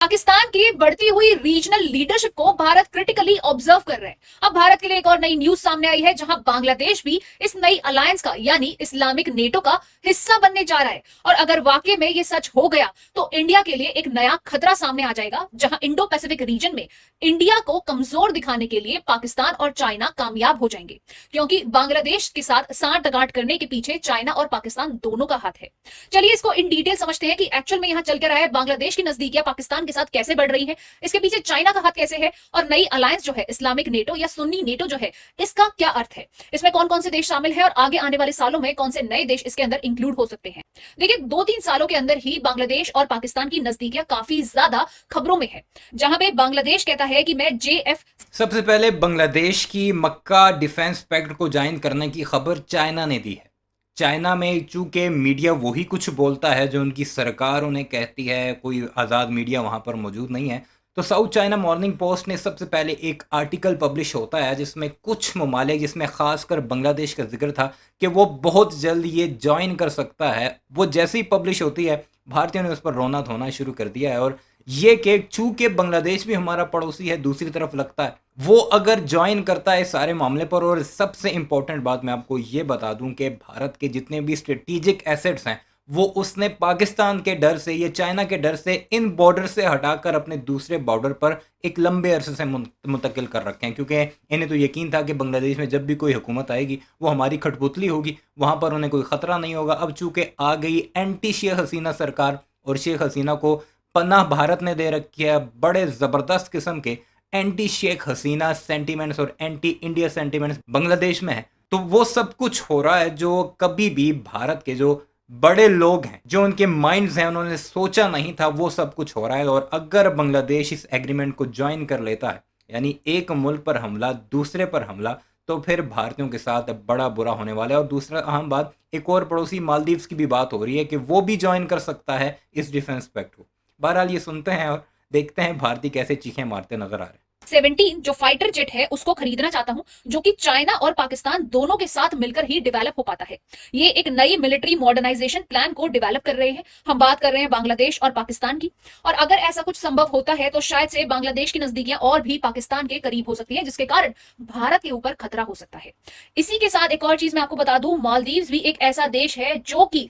पाकिस्तान की बढ़ती हुई रीजनल लीडरशिप को भारत क्रिटिकली ऑब्जर्व कर रहे हैं। अब भारत के लिए एक और नई न्यूज सामने आई है, जहां बांग्लादेश भी इस नई अलायंस का यानी इस्लामिक नेटो का हिस्सा बनने जा रहा है। और अगर वाकई में ये सच हो गया तो इंडिया के लिए एक नया खतरा सामने आ जाएगा, जहां इंडो पैसिफिक रीजन में इंडिया को कमजोर दिखाने के लिए पाकिस्तान और चाइना कामयाब हो जाएंगे, क्योंकि बांग्लादेश के साथ सांठगांठ करने के पीछे चाइना और पाकिस्तान दोनों का हाथ है। चलिए इसको इन डिटेल समझते हैं कि एक्चुअल में यहां चल कर रहा है, बांग्लादेश की नजदीकियां पाकिस्तान के साथ कैसे बढ़ रही है, इसके पीछे चाइना का हाथ कैसे है, और नई अलायंस जो है इस्लामिक नेटो या सुन्नी नेटो जो है, इसका क्या अर्थ है, इसमें कौन कौन से देश शामिल है और आगे आने वाले सालों में कौन से नए देश इसके अंदर इंक्लूड हो सकते हैं। देखिए 2-3 सालों के अंदर ही बांग्लादेश और पाकिस्तान की नजदीकियां काफी ज्यादा खबरों में है, जहां पे बांग्लादेश कहता है कि मैं JF सबसे पहले बांग्लादेश की मक्का डिफेंस पैक्ट को ज्वाइन करने की खबर चाइना ने दी है। चाइना में चूंकि मीडिया वही कुछ बोलता है जो उनकी सरकार उन्हें कहती है, कोई आज़ाद मीडिया वहाँ पर मौजूद नहीं है, तो साउथ चाइना मॉर्निंग पोस्ट ने सबसे पहले एक आर्टिकल पब्लिश होता है जिसमें कुछ ममालिक, जिसमें ख़ासकर बांग्लादेश का जिक्र था कि वो बहुत जल्द ये ज्वाइन कर सकता है। वो जैसे ही पब्लिश होती है भारतीयों ने उस पर रोना धोना शुरू कर दिया है। और ये कि चूंकि बांग्लादेश भी हमारा पड़ोसी है, दूसरी तरफ लगता है वो अगर ज्वाइन करता है सारे मामले पर। और सबसे इम्पोर्टेंट बात मैं आपको ये बता दूं कि भारत के जितने भी स्ट्रेटेजिक एसेट्स हैं वो उसने पाकिस्तान के डर से, ये चाइना के डर से इन बॉर्डर से हटाकर अपने दूसरे बॉर्डर पर एक लंबे अरसे से मुंतकिल कर रखे हैं, क्योंकि इन्हें तो यकीन था कि बांग्लादेश में जब भी कोई हुकूमत आएगी वो हमारी खटपुतली होगी, वहाँ पर उन्हें कोई ख़तरा नहीं होगा। अब चूँकि आ गई एंटी शेख हसीना सरकार और शेख हसीना को पनाह भारत ने दे रखी है, बड़े ज़बरदस्त किस्म के एंटी शेख हसीना सेंटीमेंट्स और एंटी इंडिया सेंटीमेंट्स बांग्लादेश में है, तो वो सब कुछ हो रहा है जो कभी भी भारत के जो बड़े लोग हैं, जो उनके माइंड्स हैं, उन्होंने सोचा नहीं था, वो सब कुछ हो रहा है। और अगर बांग्लादेश इस एग्रीमेंट को ज्वाइन कर लेता है, यानी एक मुल्क पर हमला दूसरे पर हमला, तो फिर भारतीयों के साथ बड़ा बुरा होने वाला है। और दूसरा अहम बात, एक और पड़ोसी मालदीव्स की भी बात हो रही है कि वो भी ज्वाइन कर सकता है इस डिफेंस पैक्ट को। बहरहाल ये सुनते हैं और देखते हैं भारतीय कैसे चीखें मारते नजर आ रहे हैं। 17 जो फाइटर जेट है उसको खरीदना चाहता हूं, जो कि चाइना और पाकिस्तान दोनों के साथ मिलकर ही डेवलप हो पाता है। ये एक नई मिलिट्री मॉडर्नाइजेशन प्लान को डेवलप कर रहे हैं। हम बात कर रहे हैं बांग्लादेश और पाकिस्तान की, और अगर ऐसा कुछ संभव होता है तो शायद से बांग्लादेश की नजदीकियां और भी पाकिस्तान के करीब हो सकती है, जिसके कारण भारत के ऊपर खतरा हो सकता है। इसी के साथ एक और चीज मैं आपको बता दूं, मालदीव्स भी एक ऐसा देश है जो कि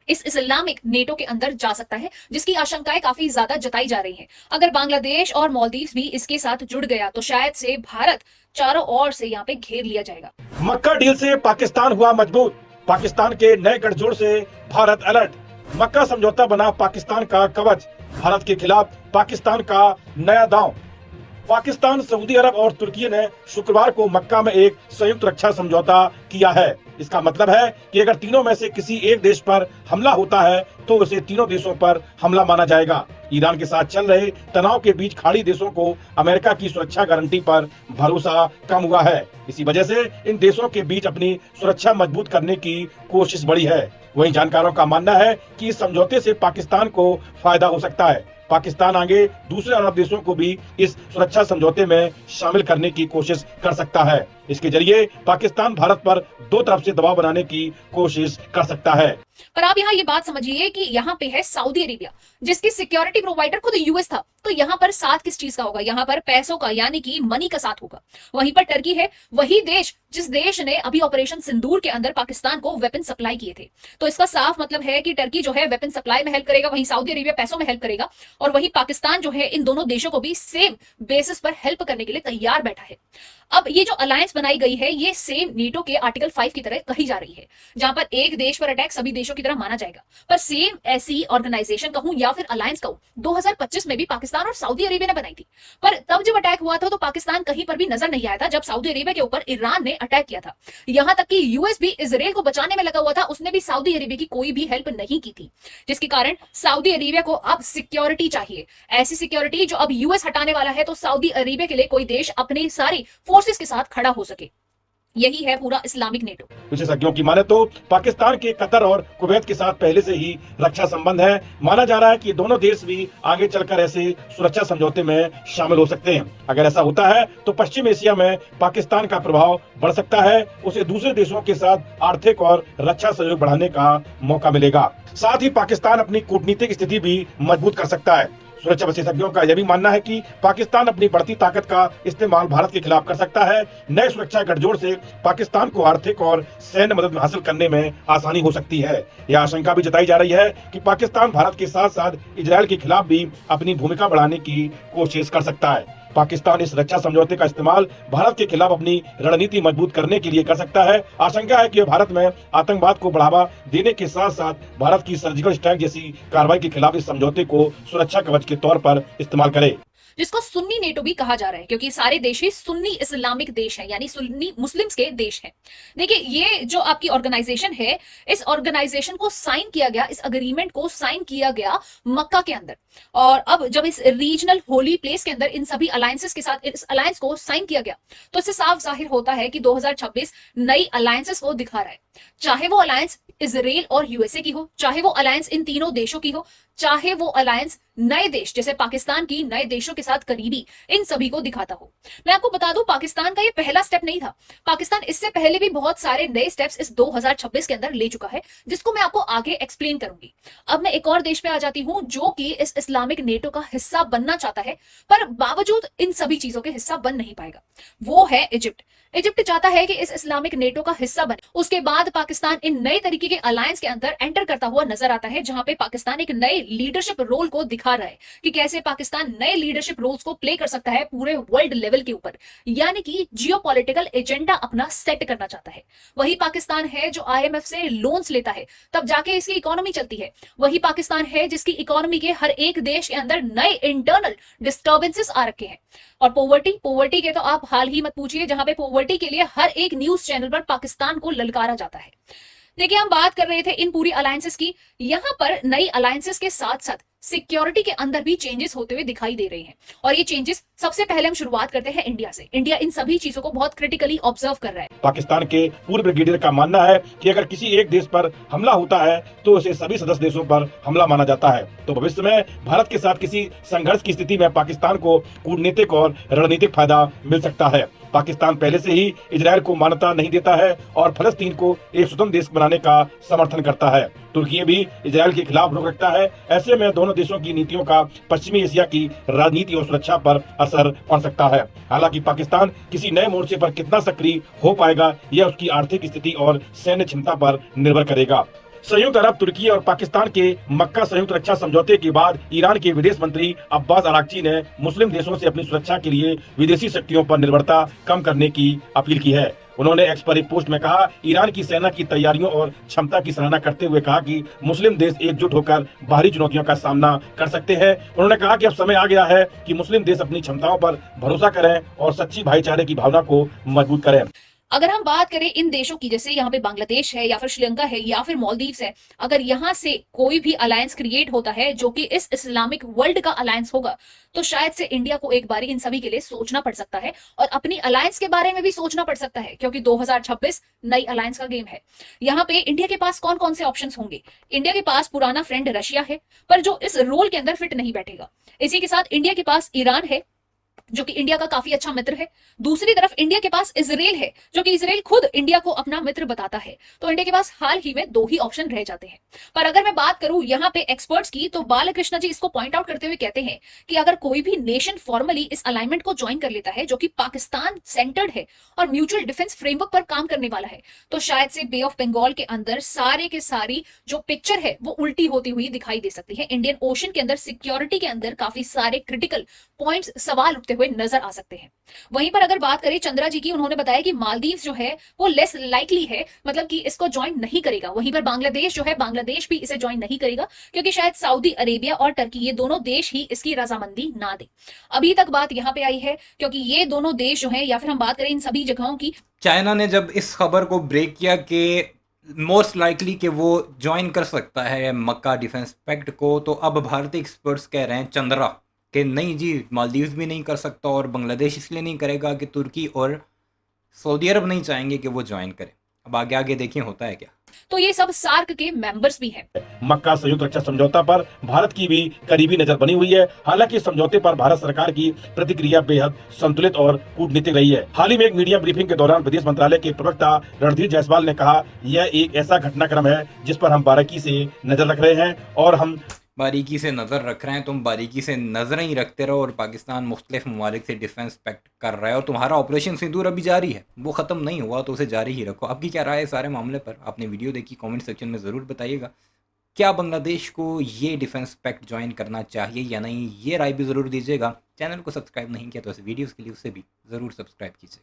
इस इस्लामिक नेटो के अंदर जा सकता है, जिसकी आशंकाएं काफी ज्यादा जताई जा रही हैं। अगर बांग्लादेश और मालदीव्स भी इसके साथ जुड़ गया तो शायद से भारत चारों ओर से यहाँ पे घेर लिया जाएगा। मक्का डील से पाकिस्तान हुआ मजबूत, पाकिस्तान के नए गठजोड़ से भारत अलर्ट। मक्का समझौता बना पाकिस्तान का कवच, भारत के खिलाफ पाकिस्तान का नया दांव। पाकिस्तान, सऊदी अरब और तुर्की ने शुक्रवार को मक्का में एक संयुक्त रक्षा समझौता किया है। इसका मतलब है कि अगर तीनों में से किसी एक देश पर हमला होता है तो उसे तीनों देशों पर हमला माना जाएगा। ईरान के साथ चल रहे तनाव के बीच खाड़ी देशों को अमेरिका की सुरक्षा गारंटी पर भरोसा कम हुआ है। इसी वजह से इन देशों के बीच अपनी सुरक्षा मजबूत करने की कोशिश बढ़ी है। वहीं जानकारों का मानना है कि इस समझौते से पाकिस्तान को फायदा हो सकता है। पाकिस्तान आगे दूसरे अरब देशों को भी इस सुरक्षा समझौते में शामिल करने की कोशिश कर सकता है। इसके जरिए पाकिस्तान भारत पर दो तरफ से दबाव बनाने की कोशिश कर सकता है। पर आप यहाँ ये बात समझिए कि यहाँ पे है सऊदी अरेबिया, जिसकी सिक्योरिटी प्रोवाइडर खुद यूएस था। तो यहाँ पर साथ किस चीज का होगा? यहाँ पर पैसों का, यानी कि मनी का साथ होगा। वहीं पर टर्की है, वही देश जिस देश ने अभी ऑपरेशन सिंदूर के अंदर पाकिस्तान को वेपन सप्लाई किए थे। तो इसका साफ मतलब है कि टर्की जो है वेपन सप्लाई में हेल्प करेगा, वहीं सऊदी अरेबिया पैसों में हेल्प करेगा, और वही पाकिस्तान जो है इन दोनों देशों को भी सेम बेसिस पर हेल्प करने के लिए तैयार बैठा है। अब ये जो अलायंस बनाई गई है ये सेम नेटो के आर्टिकल 5 की तरह कही जा रही है, जहां पर एक देश पर अटैक सभी देशों की तरह माना जाएगा। पर सेम ऐसी ऑर्गेनाइजेशन कहूं या फिर अलायंस कहूं, 2025 में भी पाकिस्तान और सऊदी अरेबिया ने बनाई थी। पर तब जब अटैक हुआ था तो पाकिस्तान कहीं पर भी नजर नहीं आया था, जब सऊदी अरेबिया के ऊपर ईरान ने अटैक किया था। यहां तक कि यूएस भी इजराइल को बचाने में लगा हुआ था, उसने भी सऊदी अरेबिया की कोई भी हेल्प नहीं की थी, जिसके कारण सऊदी अरेबिया को अब सिक्योरिटी चाहिए, ऐसी सिक्योरिटी जो अब यूएस हटाने वाला है, तो सऊदी अरेबिया के लिए कोई देश अपने सारी फोर्सेस के साथ खड़ा हो सके। यही है पूरा इस्लामिक नेटो। विशेषज्ञों की माने तो पाकिस्तान के कतर और कुवैत के साथ पहले से ही रक्षा संबंध है। माना जा रहा है कि दोनों देश भी आगे चलकर ऐसे सुरक्षा समझौते में शामिल हो सकते हैं। अगर ऐसा होता है तो पश्चिम एशिया में पाकिस्तान का प्रभाव बढ़ सकता है, उसे दूसरे देशों के साथ आर्थिक और रक्षा सहयोग बढ़ाने का मौका मिलेगा। साथ ही पाकिस्तान अपनी कूटनीतिक स्थिति भी मजबूत कर सकता है। सुरक्षा विशेषज्ञों का यह भी मानना है कि पाकिस्तान अपनी बढ़ती ताकत का इस्तेमाल भारत के खिलाफ कर सकता है। नए सुरक्षा गठजोड़ से पाकिस्तान को आर्थिक और सैन्य मदद हासिल करने में आसानी हो सकती है। यह आशंका भी जताई जा रही है कि पाकिस्तान भारत के साथ साथ इजरायल के खिलाफ भी अपनी भूमिका बढ़ाने की कोशिश कर सकता है। पाकिस्तान इस रक्षा समझौते का इस्तेमाल भारत के खिलाफ अपनी रणनीति मजबूत करने के लिए कर सकता है। आशंका है कि भारत में आतंकवाद को बढ़ावा देने के साथ साथ भारत की सर्जिकल स्ट्राइक जैसी कार्रवाई के खिलाफ इस समझौते को सुरक्षा कवच के तौर पर इस्तेमाल करे, जिसको सुन्नी नेटो भी कहा जा रहा है, क्योंकि सारे देश ही सुन्नी इस्लामिक देश हैं, यानी सुन्नी मुस्लिम्स के देश हैं। देखिए, ये जो आपकी ऑर्गेनाइजेशन है, इस ऑर्गेनाइजेशन को साइन किया गया, इस अग्रीमेंट को साइन किया गया मक्का के अंदर, और अब जब इस रीजनल होली प्लेस के अंदर इन सभी अलायंसेस के साथ इस अलायंस को साइन किया गया, तो इससे साफ जाहिर होता है कि 2026 नई अलायंसेस को दिखा रहा है। चाहे वो अलायंस इजराइल और यूएसए की हो, चाहे वो अलायंस इन तीनों देशों की हो, चाहे वो अलायंस नए देश जैसे पाकिस्तान की नए देशों के साथ करीबी, इन सभी को दिखाता हो। मैं आपको बता दूं, पाकिस्तान का ये पहला स्टेप नहीं था। पाकिस्तान इससे पहले भी बहुत सारे नए स्टेप्स इस 2026 के अंदर ले चुका है, जिसको मैं आपको आगे एक्सप्लेन करूंगी। अब मैं एक और देश पे आ जाती हूं जो कि इस इस्लामिक नेटो का हिस्सा बनना चाहता है, पर बावजूद इन सभी चीजों के हिस्सा बन नहीं पाएगा। वो है इजिप्ट। इजिप्ट चाहता है कि इस इस्लामिक नेटो का हिस्सा बने। उसके बाद पाकिस्तान इन नए तरीके के अलायंस के अंदर एंटर करता हुआ नजर आता है, जहां पे पाकिस्तान एक नए लीडरशिप रोल को दिखा रहा है कि कैसे पाकिस्तान नए लीडरशिप रोल्स को प्ले कर सकता है पूरे वर्ल्ड लेवल के ऊपर, यानी कि जियोपॉलिटिकल एजेंडा अपना सेट करना चाहता है। वही पाकिस्तान है जो IMF से लोन्स लेता है, तब जाके इसकी इकोनॉमी चलती है। वही पाकिस्तान है जिसकी इकोनॉमी के हर एक देश के अंदर नए इंटरनल डिस्टर्बेंसेस आ रखे हैं। और पॉवर्टी के तो आप हाल ही मत पूछिए, जहां पे पॉवर्टी के लिए हर एक न्यूज चैनल पर पाकिस्तान को ललकारा जाता है। देखिए, हम बात कर रहे थे इन पूरी अलायंसेस की। यहां पर नई अलायंसेस के साथ साथ सिक्योरिटी के अंदर भी चेंजेस होते हुए दिखाई दे रहे हैं, और ये चेंजेस सबसे पहले हम शुरुआत करते हैं इंडिया से। इंडिया इन सभी चीजों को बहुत क्रिटिकली ऑब्जर्व कर रहा है। पाकिस्तान के पूर्व ब्रिगेडियर का मानना है कि अगर किसी एक देश पर हमला होता है तो उसे सभी सदस्य देशों पर हमला माना जाता है। तो भविष्य में भारत के साथ किसी संघर्ष की स्थिति में पाकिस्तान को कूटनीतिक और रणनीतिक फायदा मिल सकता है। पाकिस्तान पहले से ही इजरायल को मान्यता नहीं देता है और फलस्तीन को एक स्वतंत्र देश बनाने का समर्थन करता है। तुर्की भी इजरायल के खिलाफ रुख रखता है। ऐसे में दोनों देशों की नीतियों का पश्चिमी एशिया की राजनीति और सुरक्षा पर असर पड़ सकता है। हालांकि पाकिस्तान किसी नए मोर्चे पर कितना सक्रिय हो पाएगा, यह उसकी आर्थिक स्थिति और सैन्य क्षमता पर निर्भर करेगा। संयुक्त अरब, तुर्की और पाकिस्तान के मक्का संयुक्त रक्षा समझौते के बाद ईरान के विदेश मंत्री अब्बास अराक्ची ने मुस्लिम देशों से अपनी सुरक्षा के लिए विदेशी शक्तियों पर निर्भरता कम करने की अपील की है। उन्होंने एक्स पर एक पोस्ट में कहा, ईरान की सेना की तैयारियों और क्षमता की सराहना करते हुए कहा कि मुस्लिम देश एकजुट होकर बाहरी चुनौतियों का सामना कर सकते हैं। उन्होंने कहा कि अब समय आ गया है कि मुस्लिम देश अपनी क्षमताओं पर भरोसा करें और सच्ची भाईचारे की भावना को मजबूत करें। अगर हम बात करें इन देशों की, जैसे यहाँ पे बांग्लादेश है या फिर श्रीलंका है या फिर मालदीव्स है, अगर यहाँ से कोई भी अलायंस क्रिएट होता है जो कि इस इस्लामिक वर्ल्ड का अलायंस होगा, तो शायद से इंडिया को एक बारी इन सभी के लिए सोचना पड़ सकता है और अपनी अलायंस के बारे में भी सोचना पड़ सकता है, क्योंकि 2026 नई अलायंस का गेम है। यहाँ पे इंडिया के पास कौन कौन से ऑप्शंस होंगे? इंडिया के पास पुराना फ्रेंड रशिया है, पर जो इस रोल के अंदर फिट नहीं बैठेगा। इसी के साथ इंडिया के पास ईरान है, जो कि इंडिया का काफी अच्छा मित्र है। दूसरी तरफ इंडिया के पास इजराइल है, जो कि इजराइल खुद इंडिया को अपना मित्र बताता है। तो इंडिया के पास हाल ही में 2 ही ऑप्शन रह जाते हैं। पर अगर मैं बात करूं यहाँ पे एक्सपर्ट्स की, तो बालकृष्ण जी इसको पॉइंट आउट करते हुए कहते हैं कि अगर कोई भी नेशन फॉर्मली इस अलाइनमेंट को ज्वाइन कर लेता है, जो कि पाकिस्तान सेंटर्ड है और म्यूचुअल डिफेंस फ्रेमवर्क पर काम करने वाला है, तो शायद से बे ऑफ बंगाल के अंदर सारे के सारी जो पिक्चर है वो उल्टी होती हुई दिखाई दे सकती है। इंडियन ओशन के अंदर सिक्योरिटी के अंदर काफी सारे क्रिटिकल पॉइंट्स सवाल उठते हुए नजर आ सकते हैं। वहीं पर अगर बात करें चंद्रा जी की, उन्होंने बताया कि मालदीव्स जो है वो लेस लाइकली है, मतलब कि इसको ज्वाइन नहीं करेगा। वहीं पर बांग्लादेश जो है, बांग्लादेश भी इसे ज्वाइन नहीं करेगा, क्योंकि शायद सऊदी अरेबिया और टर्की ये दोनों देश ही इसकी रजामंदी ना दे। अभी तक बात यहां पे आई है क्योंकि ये दोनों देश जो है, या फिर हम बात करें इन सभी जगहों की, चाइना ने जब इस खबर को ब्रेक किया कि मोस्ट लाइकली कि वो ज्वाइन कर सकता है मक्का डिफेंस पैक्ट को, तो अब भारतीय एक्सपर्ट्स कह रहे हैं चंद्रा कि नहीं जी, मालदीव्स भी नहीं कर सकता और बांग्लादेश इसलिए नहीं करेगा कि तुर्की और सऊदी अरब नहीं चाहेंगे कि वो ज्वाइन करे। अब आगे आगे देखिए होता है क्या। तो ये सब सार्क के मेंबर्स भी हैं। मक्का संयुक्त रक्षा समझौता पर भारत की भी करीबी नजर बनी हुई है। हालांकि इस समझौते पर भारत सरकार की प्रतिक्रिया बेहद संतुलित और कूटनीतिक रही है। हाल ही में एक मीडिया ब्रीफिंग के दौरान विदेश मंत्रालय के प्रवक्ता रणधीर जायसवाल ने कहा, यह एक ऐसा घटनाक्रम है जिस पर हम बारीकी से नजर रख रहे हैं और हम बारीकी से नज़र रख रहे हैं, तुम बारीकी से नज़रें ही रखते रहो और पाकिस्तान मुख्तलिफ ममालिक से डिफेंस पैक्ट कर रहा है और तुम्हारा ऑपरेशन सिंदूर अभी जारी है, वो ख़त्म नहीं हुआ तो उसे जारी ही रखो। आपकी क्या राय है सारे मामले पर? आपने वीडियो देखी, कमेंट सेक्शन में ज़रूर बताइएगा। क्या बांग्लादेश को ये डिफेंस पैक्ट ज्वाइन करना चाहिए या नहीं, ये राय भी ज़रूर दीजिएगा। चैनल को सब्सक्राइब नहीं किया तो इस वीडियोज़ के लिए उसे भी ज़रूर सब्सक्राइब कीजिए।